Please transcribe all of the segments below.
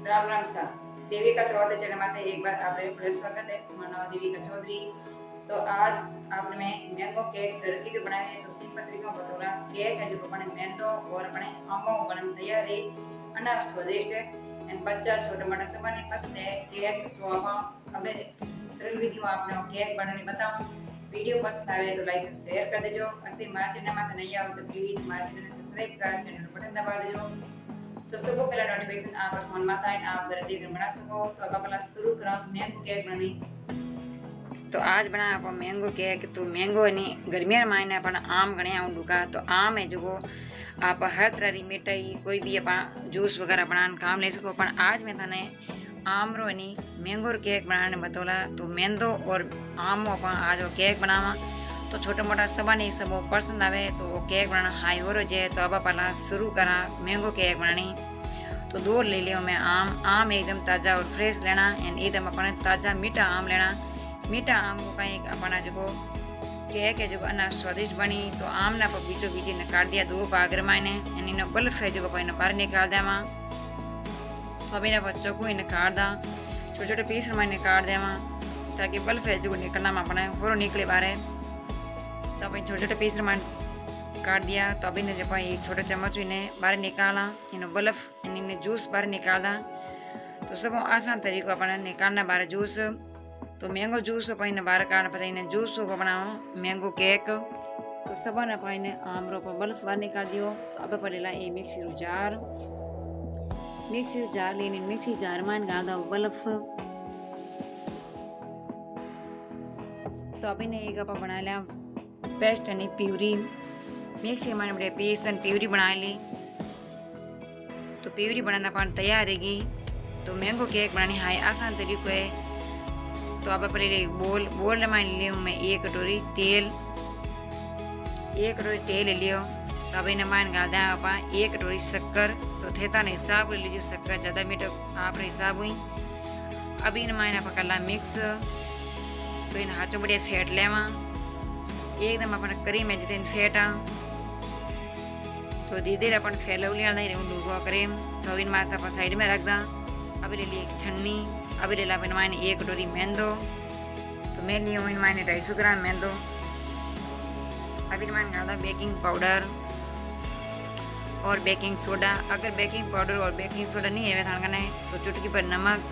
राम राम सा देविका चौधरी चैनल माथे एक बार आपरे स्वागत है। मारा नाम देविका चौधरी। तो आज आपने मैं मैंगो केक घर की बनाए है। तो सिंपल तरीका बतौला केक है जो अपने मैंगो और अपने आमों बन तैयार है। अना स्वादिष्ट है एंड बच्चा छोटे मोटे सब ने पसंद है केक। तो आप अबे सरल विधि आपने केक बनाने बताऊं। वीडियो पसंद आए तो लाइक शेयर कर देजो। अस्ती मारा चैनल माथे नहीं आओ तो प्लीज मारा चैनल ने सब्सक्राइब कर बटन दबा देजो। तो सबको पहला नोटिफिकेशन आप फोन में आता है आप घर देकर बना सको। तो अब पहला शुरू करा मैंगो केक बनानी। तो आज बना आप मैंगो केक। तो मैंगो नहीं गर्मिया मायने अपन आम गणे आऊँ का। तो आम है जो आप हर तरह की मिठाई कोई भी आप जूस वगैरह बनाने काम ले सको। पर आज मैं थाने आम रो नहीं मैंगो केक बनाने बतौला। तो मैंदो और आम आप आज केक बनावा। तो छोटा मोटा सबा नहीं सब पसंद आवे तो वो केक बनाना हाई हो जाए। तो अब पहला शुरू करा मैंगो केक बनानी। तो 2 ले लियो मैं आम एकदम ताज़ा और फ्रेश लेना एंड एकदम अपने ताज़ा मीठा आम लेना। मीठा आम को कहीं अपना जो केक है जो अना स्वादिष्ट बनी। तो आम ना बीचों बीच ने काट दिया 2 भाग मायने एंड इन बल्फ है जो इन्हें बाहर निकाल देवा। तो अब इन्हें चौकू इन्हें काट दा छोटे छोटे पीस मैंने काट देवा ताकि बल्फ है जो निकलना में अपने पूरा निकले बारे। तो अब छोटे छोटे पीस में काट दिया। तो अब इन्हें जब एक छोटा चम्मच इन्हें बाहर निकाला इन्हें बल्फ इन्हें जूस बाहर निकाला। तो सब आसान तरीको अपने निकालना बाहर जूस। तो मैंगो जूस अपन इन्हें बाहर काटना पड़ता इन्हें जूस को बनाओ मैंगो केक। तो सब ने अपन इन्हें आम रो बल्फ बाहर निकाल दियो। तो अब पड़ेला ये मिक्सी जार लेने मिक्सी जार में डाल दो बल्फ। तो अब इन्हें एक आप बना लिया पेस्ट यानी प्यूरी। मिक्सी में बड़े पीस प्यूरी बना ली। तो प्यूरी बनाना पान तैयार रहेगी। तो मैंगो केक बनानी हाई आसान तरीको है। तो अब पहले बोल में लियो मैं 1 कटोरी तेल ले लियो। तो अब इन्हें मान डाल दें आप 1 कटोरी शक्कर। तो थेता ने हिसाब ले लीजिए शक्कर ज़्यादा मीठा आप हिसाब हुई। अब इन मायने आप कर मिक्स। तो इन हाथों बढ़िया फेंट लेवा एकदम अपन क्रीम है जितने फेटा। तो धीरे धीरे अपन फैलव लिया डूबा क्रीम। तो इन माथा पर साइड में रख दा। अब ले ली एक छन्नी। अब ले ला इन मायने 1 कटोरी मैंदो। तो मैं लियो इन मायने 250 ग्राम मैंदो। अब इन मायने डाला बेकिंग पाउडर और बेकिंग सोडा। अगर बेकिंग पाउडर और बेकिंग सोडा नहीं है थाने तो चुटकी पर नमक।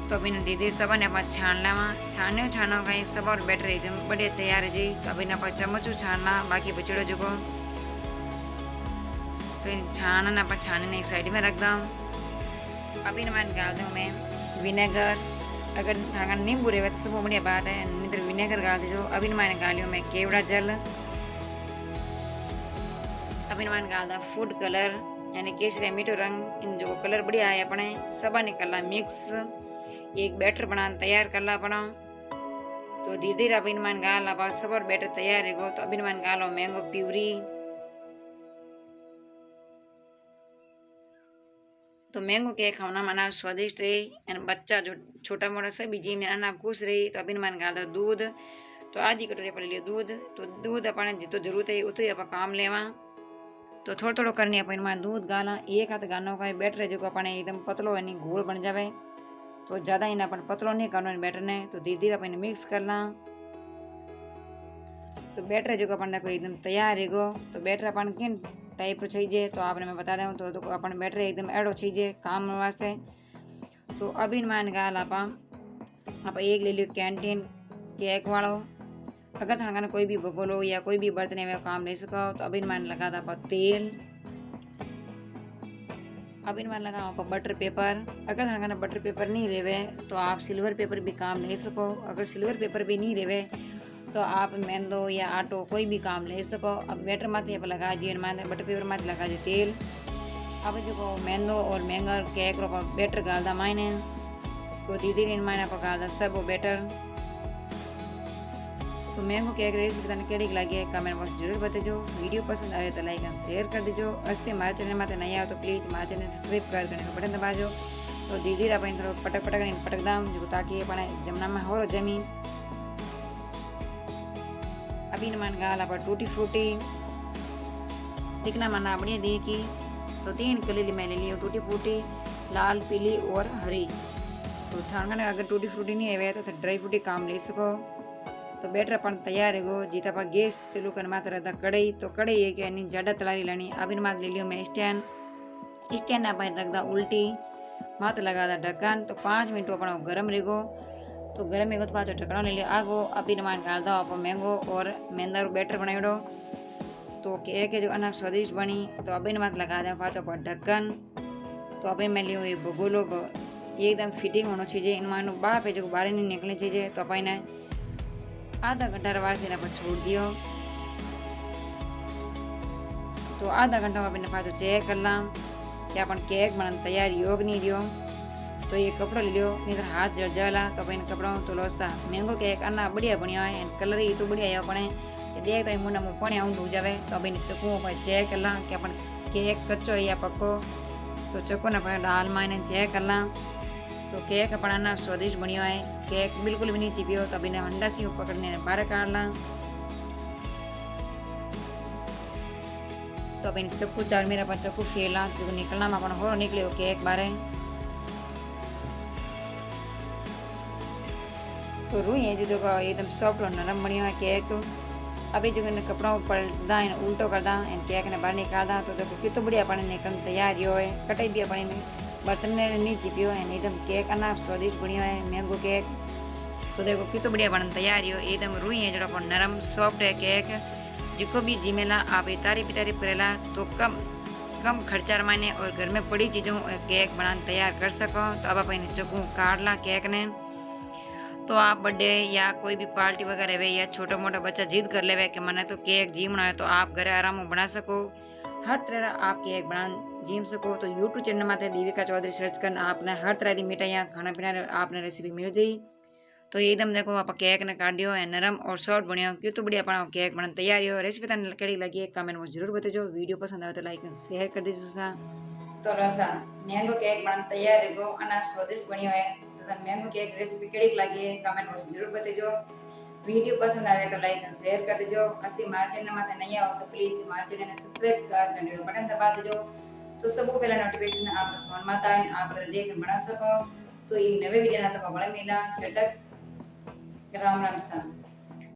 तो अब इन्हें दीदी सब ने अपन छान लावा छानो कहीं सब और बैटर एकदम बढ़िया तैयार है जी। तो अब इन्हें अपन चम्मचू छान ला बाकी बचड़ो जो। तो इन छान अपन छाने एक साइड में रख दा। अब इन मैं डाल दूँ मैं विनेगर। अगर थाना नींबू रहे तो सब बढ़िया बात है नहीं तो विनेगर डाल दीजो। अब इन मैंने डालियो मैं केवड़ा जल। अब इन मैंने डाल दा फूड कलर यानी केसरी मीठो रंग। इन जो कलर बढ़िया है अपने सब ने कर ला मिक्स एक बैटर बनाना तैयार कर ला अपना। तो धीरे धीरे अब इन मान गाल अब सब और बैटर तैयार है। तो अब इन मान गालो मैंगो प्यूरी। तो मैंगो केक खाना मना स्वादिष्ट रही बच्चा जो छोटा मोटा सभी जी में अना खुश रही। तो अब इन मान गाल दो दूध। तो आधी कटोरी पड़ लियो दूध। तो दूध अपन जितो जरूरत है उतो ही आप काम लेवा। तो थोड़ा थोड़ा करनी अपन मान दूध गाला एक हाथ गानो का बैटर जो अपन एकदम पतलो यानी घोल बन जावे। तो ज़्यादा इन अपन पतलो नहीं करना बैटर ने। तो धीरे धीरे अपन मिक्स करना। तो बैटर जो अपन देखो एकदम तैयार है गो। तो बैटर अपन किन टाइप चाहिए तो आपने मैं बता दूँ। तो अपन बैटर एकदम एडो चाहिए काम वास्ते। तो अब इन मान गाल आप एक ले लियो कैंटीन केक वालों। अगर थाना कोई भी भगोलो या कोई भी बर्तन में काम ले सको। तो अब इन मान लगा था आप तेल। अब इन मान लगा आप बटर पेपर। अगर थाना बटर पेपर नहीं रेवे तो आप सिल्वर पेपर भी काम ले सको। अगर सिल्वर पेपर भी नहीं रेवे तो आप मैंदो या आटो कोई भी काम ले सको। अब बैटर माथे आप लगा दिए माथे बटर पेपर माथे लगा दिए तेल। अब जो मैंदो और मैंगर केक रो बैटर गाल दा मायने। तो दीदी इन मायने आप गाल दा सब बैटर। तो मैंगो केक रेसिपी तने केड़ी लगे कमेंट बॉक्स जरूर बताजो। वीडियो पसंद आए तो लाइक और शेयर कर दीजो। अस्ते हमारे चैनल में नहीं आओ तो प्लीज हमारे चैनल सब्सक्राइब करने का बटन दबाजो। तो दीदी अपन थोड़ा पटक दाम जो ताकि अपने जमना में हो जमी। अभी मान गाल आप टूटी फ्रूटी दिखना मना बढ़िया दी की। तो 3 कली मैं ले ली हूँ टूटी फूटी, लाल, पीली और हरी। तो थाने अगर टूटी फ्रूटी नहीं है तो ड्राई फ्रूटी काम ले सको। तो बैटर अपन तैयार है गो। जीता पर गैस चालू कर मात्र रहता कढ़ाई। तो कढ़ाई है कि ज्यादा तलारी लेनी। अभी मात ले लियो मैं स्टैंड। स्टैंड आप रखदा उल्टी मात लगा ढक्कन। तो 5 मिनट अपना गरम रहेगो। तो गरम है तो पाचो ढक्कन ले लियो आगो। अभी मान डाल दो आप मैंगो और मैंदा बैटर बनाइडो। तो केक जो अना स्वादिष्ट बनी। तो अभी मात लगा दे पाचो पर ढक्कन। तो अभी मैं लियो ये भगोलो एकदम फिटिंग होना चाहिए। इनमें बाप है जो बाहर नहीं निकलनी चाहिए। तो अपन आधा घंटा वास्ते पर छोड़ दियो। तो आधा घंटा में अपने पास चेक कर ला कि अपन केक बनाने तैयार योग नहीं दियो। तो ये कपड़ा ले लियो नहीं तो हाथ जड़ जाला। तो अपन कपड़ा तो लोसा मैंगो केक अन्ना बढ़िया बनिया है। कलर ही तो बढ़िया है अपने देख तो मुंडा मुँह पानी आऊँ डूब जाए। तो अपन चक्कू पर चेक कर ला कि अपन केक कच्चो है या पक्को। तो चक्कू ने अपने डाल मायने चेक कर ला। तो केक अपना स्वादिष्ट बनियो है। केक बिल्कुल भी नहीं चिपियो। तो अभी अंडा सी पकड़ने बाहर काट ला। तो अभी चक्कू चार मेरा पर चक्कू फेला क्योंकि निकलना में अपना हो निकले केक बारे। तो रूई है जो देखो एकदम सॉफ्ट और नरम बनियो है केक। अभी जो कपड़ा पलटा उल्टो करदा केक ने बाहर निकालदा। तो देखो कितना बढ़िया अपने निकल तैयार हो है। कटाई भी अपने बर्तन ने नहीं चिपियो है। एकदम केक अन्ना स्वादिष्ट बनियो है मैंगो केक। तो देखो कितना बढ़िया बन तैयार हो। एकदम रूई है जो नरम सॉफ्ट है केक। जिको भी जिमेला आप तारीफ करेला तो कम खर्चा माने और घर में पड़ी चीज़ों केक बनाना तैयार कर सको। तो अब अपन चक्कू काट ला केक ने। तो आप बर्थडे या कोई भी पार्टी वगैरह है या छोटा मोटा बच्चा जिद कर ले कि मैंने तो केक जीमना है तो आप घर आराम बना सको। हर तरह आप केक बना जीम सको। तो यूट्यूब चैनल में देविका चौधरी सर्च करना आपने हर तरह की मिठाइयाँ खाना पीना आपने रेसिपी मिल जाए। तो एकदम देखो आप केक ने काट दियो है नरम और सॉफ्ट बनियो क्यों तो बढ़िया अपना केक बना तैयार हो। रेसिपी तक कड़ी लगी है कमेंट में जरूर बताओ। वीडियो पसंद आए तो लाइक शेयर कर दीजिए। तो रसा मैंगो केक बना तैयार है गो अना स्वादिष्ट बनियो है। तो मैंगो केक रेसिपी कड़ी लगी है कमेंट में जरूर बताओ। वीडियो पसंद आए तो लाइक शेयर कर दीजिए। अस्ती मारे चैनल में नहीं आओ तो प्लीज मारे चैनल ने सब्सक्राइब कर घंटे बटन दबा दीजिए। तो सब पहला नोटिफिकेशन आप फोन में आता है आप देख बना सको। तो ये नवे वीडियो ना तो बड़ा मिला जब तक राम राम सा।